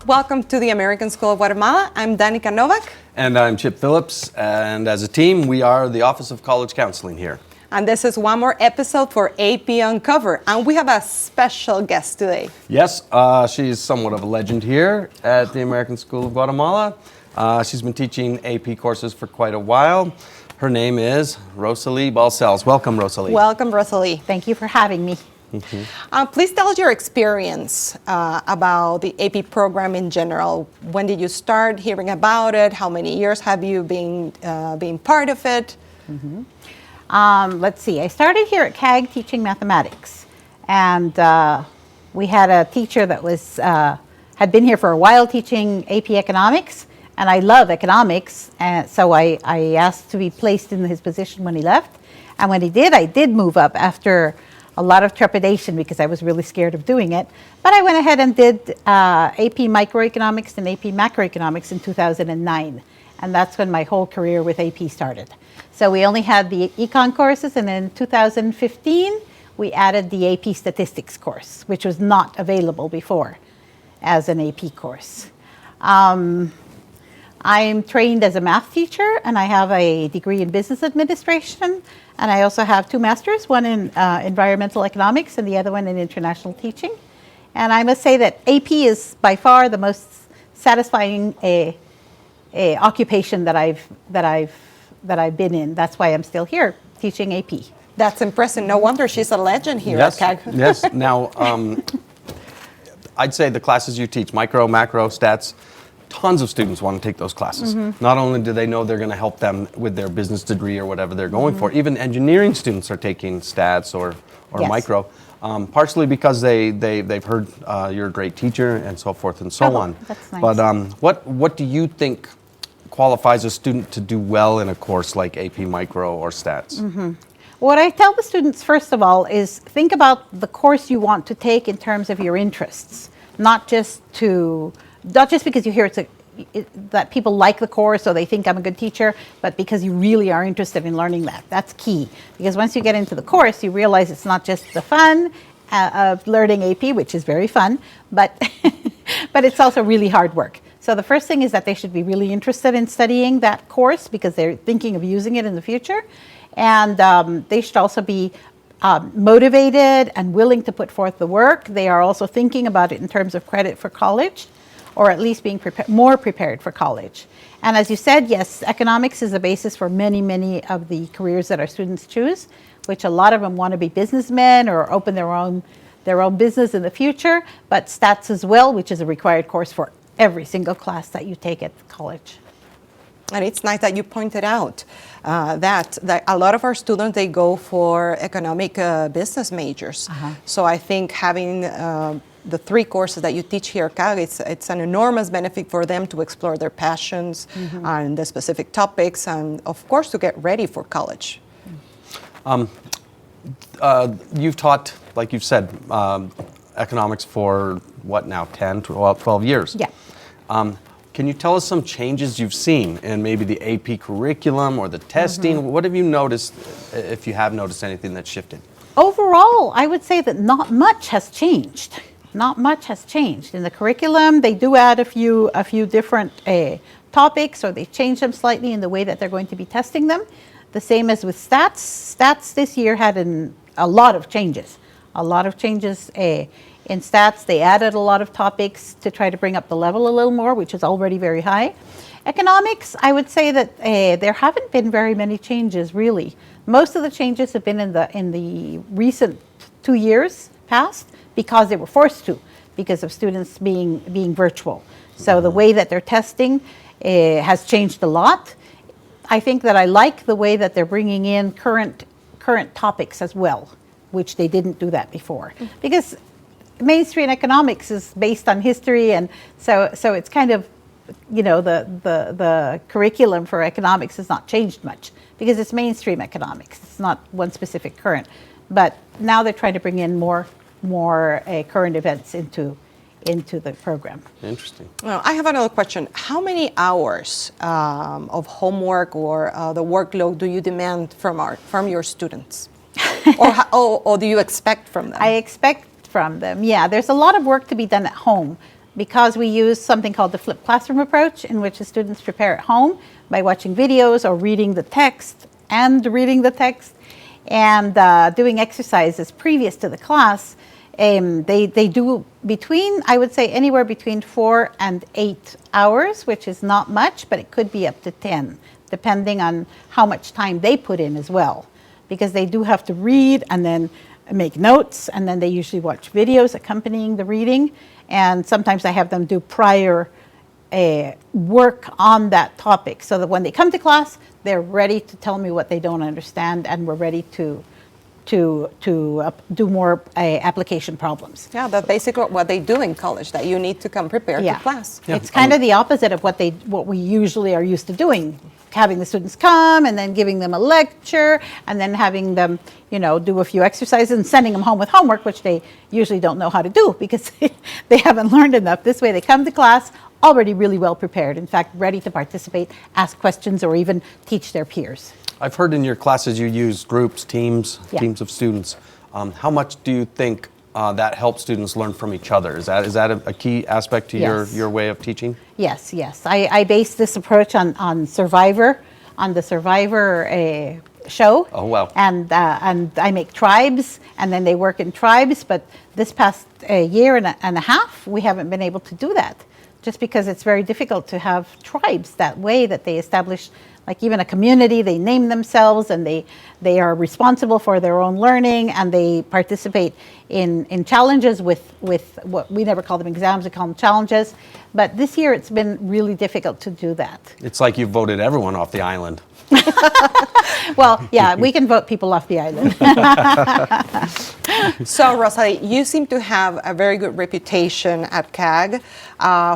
Welcome to the American School of Guatemala. I'm Danica Novak. And I'm Chip Phillips, and as a team, we are the Office of College Counseling here. And this is one more episode for AP Uncover, and we have a special guest today. Yes, she's somewhat of a legend here at the American School of Guatemala. She's been teaching AP courses for quite a while. Her name is Rosalie Balcells. Welcome, Rosalie. Welcome, Rosalie. Thank you for having me. Please tell us your experience about the AP program in general. When did you start hearing about it? How many years have you been part of it? Let's see. I started here at CAG teaching mathematics, and we had a teacher that was had been here for a while teaching AP economics, and I love economics, and so I asked to be placed in his position when he left. And when he did, I did move up after a lot of trepidation because I was really scared of doing it. But I went ahead and did AP microeconomics and AP macroeconomics in 2009. And that's when my whole career with AP started. So we only had the econ courses, and in 2015, we added the AP statistics course, which was not available before as an AP course. I'm trained as a math teacher, and I have a degree in business administration, and I also have 2 masters, one in environmental economics and the other one in international teaching. And I must say that AP is by far the most satisfying occupation that I've been in. That's why I'm still here teaching AP. That's impressive. No wonder she's a legend here Yes, at CAG. yes. Now, I'd say the classes you teach, micro, macro, stats, tons of students want to take those classes. Not only do they know they're going to help them with their business degree or whatever they're going for, even engineering students are taking stats or Yes. micro, partially because they've heard you're a great teacher and so forth and so on. That's nice. But what do you think qualifies a student to do well in a course like AP Micro or Stats? What I tell the students, first of all, is think about the course you want to take in terms of your interests, not just because you hear that people like the course or they think I'm a good teacher, but because you really are interested in learning that. That's key. Because once you get into the course, you realize it's not just the fun of learning AP, which is very fun, but but it's also really hard work. So the first thing is that they should be really interested in studying that course because they're thinking of using it in the future. And they should also be motivated and willing to put forth the work. They are also thinking about it in terms of credit for college, or at least being more prepared for college. And as you said, yes, economics is a basis for many, many of the careers that our students choose, which a lot of them want to be businessmen or open their own business in the future, but stats as well, which is a required course for every single class that you take at college. And it's nice that you pointed out that a lot of our students, they go for economic business majors. So I think having the 3 courses that you teach here at CAG, it's an enormous benefit for them to explore their passions and the specific topics, and of course to get ready for college. You've taught, like you've said, economics for what now, 10, 12 years? Yeah. Can you tell us some changes you've seen in maybe the AP curriculum or the testing? What have you noticed, if you have noticed anything that's shifted? Overall, I would say that not much has changed. Not much has changed. In the curriculum, they do add a few different topics, or they change them slightly in the way that they're going to be testing them. The same as with stats. Stats this year had a lot of changes. A lot of changes in stats. They added a lot of topics to try to bring up the level a little more, which is already very high. Economics, I would say that there haven't been very many changes, really. Most of the changes have been in the recent 2 years past, because they were forced to, because of students being virtual. So the way that they're testing has changed a lot. I think that I like the way that they're bringing in current topics as well, which they didn't do that before. Because mainstream economics is based on history, and so it's kind of, the curriculum for economics has not changed much because it's mainstream economics. It's not one specific current. But now they're trying to bring in more current events into the program. Interesting. Well, I have another question. How many hours of homework or the workload do you demand from your students? or do you expect from them? I expect from them, yeah. There's a lot of work to be done at home. because we use something called the flipped classroom approach, in which the students prepare at home by watching videos or reading the text and and doing exercises previous to the class. They do between, I would say, anywhere between 4 and 8 hours, which is not much, but it could be up to 10, depending on how much time they put in as well. Because they do have to read and then make notes, and then they usually watch videos accompanying the reading. And sometimes I have them do prior work on that topic, so that when they come to class, they're ready to tell me what they don't understand, and we're ready to do more application problems. Yeah, that's basically what they do in college, that you need to come prepared to class. Yeah. It's kind of the opposite of what we usually are used to doing, having the students come and then giving them a lecture and then having them, do a few exercises and sending them home with homework, which they usually don't know how to do because they haven't learned enough. This way they come to class already really well prepared, in fact, ready to participate, ask questions, or even teach their peers. I've heard in your classes you use groups, teams of students. How much do you think that helps students learn from each other? Is that a key aspect to your way of teaching? Yes. I base this approach on Survivor, on the Survivor show. Oh, wow. And I make tribes, and then they work in tribes. But this past year and a half, we haven't been able to do that, just because it's very difficult to have tribes that way, that they establish, like even a community, they name themselves, and they are responsible for their own learning, and they participate in challenges with what we never call them exams, we call them challenges. But this year it's been really difficult to do that. It's like you've voted everyone off the island. Well, yeah, we can vote people off the island. So, Rosalie, you seem to have a very good reputation at CAG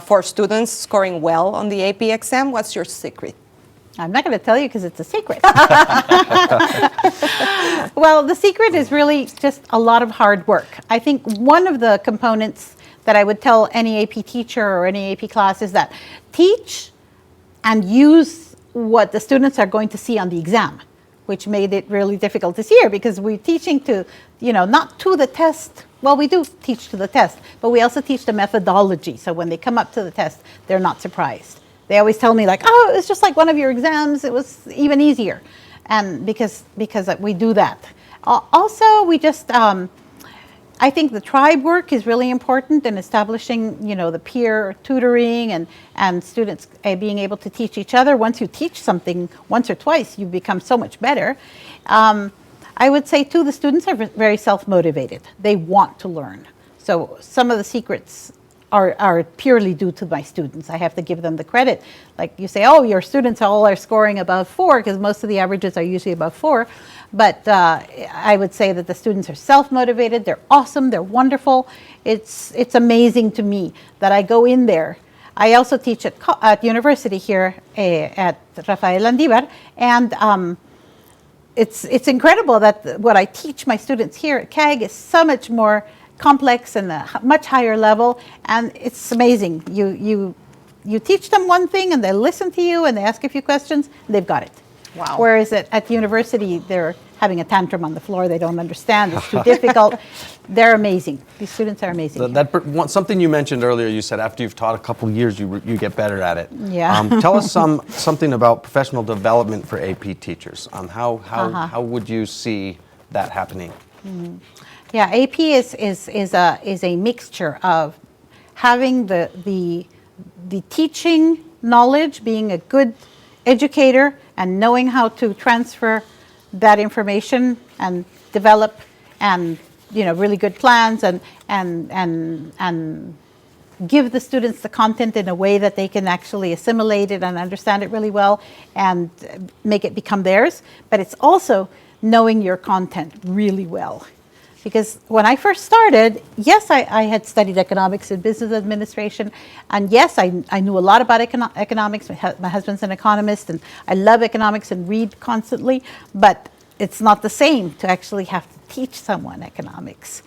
for students scoring well on the AP exam. What's your secret? I'm not going to tell you because it's a secret. Well, the secret is really just a lot of hard work. I think one of the components that I would tell any AP teacher or any AP class is that teach and use what the students are going to see on the exam, which made it really difficult this year because we're teaching to, not to the test. Well, we do teach to the test, but we also teach the methodology. So when they come up to the test, they're not surprised. They always tell me like, oh, it's just like one of your exams. It was even easier. And because we do that. Also, we just, I think the tribe work is really important in establishing, the peer tutoring and students being able to teach each other. Once you teach something once or twice, you become so much better. I would say, too, the students are very self-motivated. They want to learn. So some of the secrets are purely due to my students. I have to give them the credit. Like you say, oh, your students all are scoring above 4, because most of the averages are usually above 4. But I would say that the students are self-motivated. They're awesome. They're wonderful. It's amazing to me that I go in there. I also teach at university here at Rafael Landívar, and it's incredible that what I teach my students here at CAG is so much more complex and a much higher level, and it's amazing. You teach them one thing and they listen to you and they ask a few questions and they've got it. Wow. Whereas at university they're having a tantrum on the floor, they don't understand, it's too difficult. They're amazing. These students are amazing. Something you mentioned earlier, you said after you've taught a couple years you get better at it. Yeah. Tell us something about professional development for AP teachers. How would you see that happening? Mm-hmm. Yeah, AP is a mixture of having the teaching knowledge, being a good educator, and knowing how to transfer that information and develop and really good plans and give the students the content in a way that they can actually assimilate it and understand it really well and make it become theirs. But it's also knowing your content really well. Because when I first started, yes, I had studied economics and business administration, and yes, I knew a lot about economics. My husband's an economist, and I love economics and read constantly, but it's not the same to actually have to teach someone economics,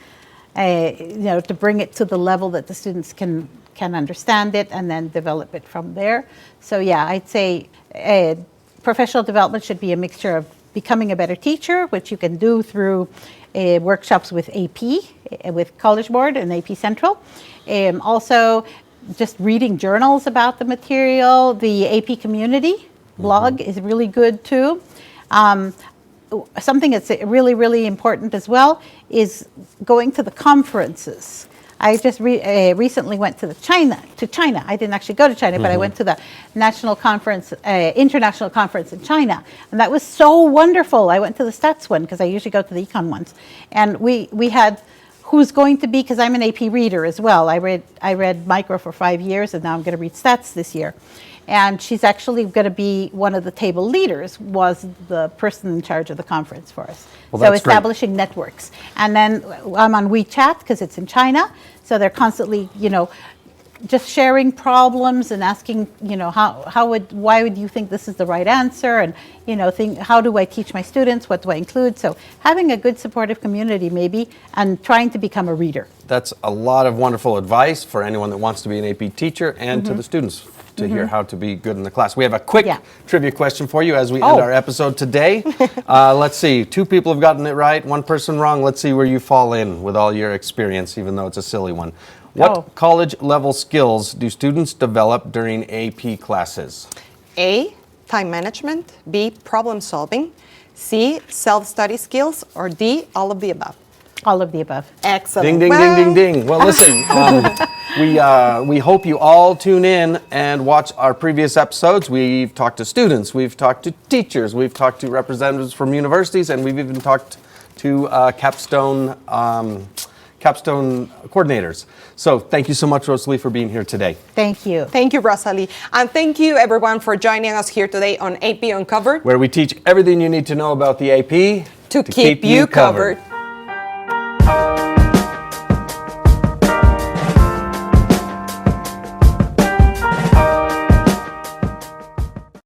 to bring it to the level that the students can understand it and then develop it from there. So yeah, I'd say professional development should be a mixture of becoming a better teacher, which you can do through workshops with AP, with College Board and AP Central. Also just reading journals about the material. The AP Community blog is really good too. Something that's really, really important as well is going to the conferences. I just recently went to China. I didn't actually go to China, but I went to the national conference, international conference in China, and that was so wonderful. I went to the stats one because I usually go to the econ ones, and we had who's going to be, because I'm an AP reader as well. I read micro for 5 years, and now I'm going to read stats this year. And she's actually going to be one of the table leaders, was the person in charge of the conference for us. Well, so that's great. establishing networks. And then I'm on WeChat because it's in China. So they're constantly, just sharing problems and asking, why would you think this is the right answer? And, how do I teach my students? What do I include? So having a good supportive community maybe, and trying to become a reader. That's a lot of wonderful advice for anyone that wants to be an AP teacher and to the students to hear how to be good in the class. We have a quick trivia question for you as we end our episode today. Let's see. 2 people have gotten it right, 1 person wrong. Let's see where you fall in with all your experience, even though it's a silly one. What college level skills do students develop during AP classes? A, time management. B, problem solving. C, self-study skills. Or D, all of the above. All of the above. Excellent. Ding, ding, ding, ding, ding. Well, listen, we hope you all tune in and watch our previous episodes. We've talked to students, we've talked to teachers, we've talked to representatives from universities, and we've even talked to capstone coordinators. So thank you so much, Rosalie, for being here today. Thank you. Thank you, Rosalie. And thank you, everyone, for joining us here today on AP Uncovered. Where we teach everything you need to know about the AP to keep you covered.